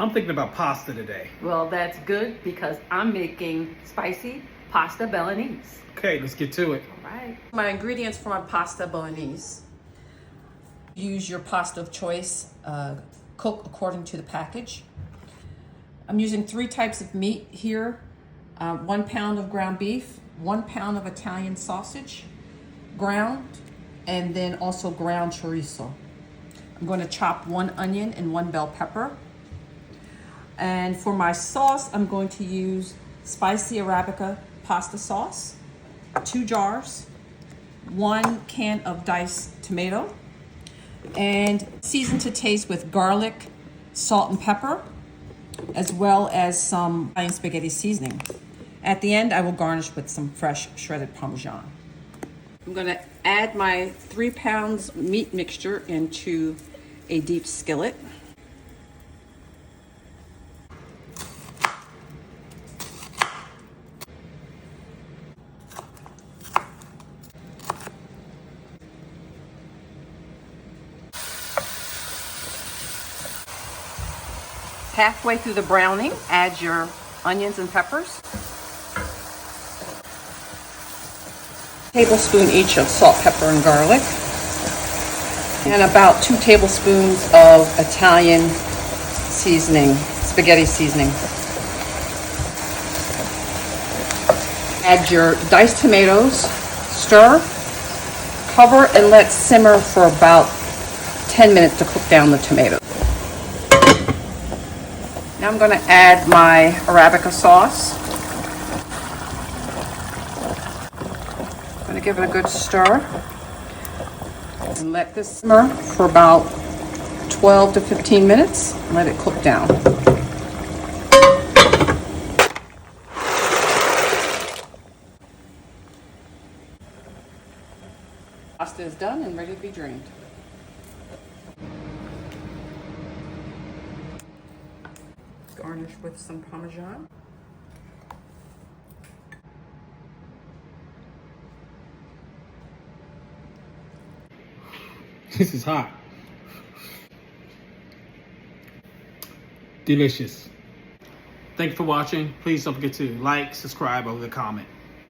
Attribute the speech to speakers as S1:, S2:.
S1: I'm thinking about pasta today.
S2: Well, that's good because I'm making spicy pasta Bolognese.
S1: Okay, let's get to it.
S2: All right. My ingredients for my pasta Bolognese. Use your pasta of choice. Cook according to the package. I'm using 3 types of meat here. 1 pound of ground beef, 1 pound of Italian sausage, ground, and then also ground chorizo. I'm going to chop 1 onion and 1 bell pepper. And for my sauce, I'm going to use spicy Arabica pasta sauce, 2 jars, 1 can of diced tomato, and season to taste with garlic, salt, and pepper, as well as some Italian spaghetti seasoning. At the end, I will garnish with some fresh shredded Parmesan. I'm going to add my 3 pounds meat mixture into a deep skillet. Halfway through the browning, add your onions and peppers. Tablespoon each of salt, pepper, and garlic. And about 2 tablespoons of Italian seasoning, spaghetti seasoning. Add your diced tomatoes, stir, cover, and let simmer for about 10 minutes to cook down the tomatoes. Now I'm going to add my Arabica sauce. I'm going to give it a good stir and let this simmer for about 12 to 15 minutes and let it cook down. Pasta is done and ready to be drained. Garnish with some Parmesan.
S1: This is hot. Delicious. Thanks for watching. Please don't forget to like, subscribe, or leave a comment.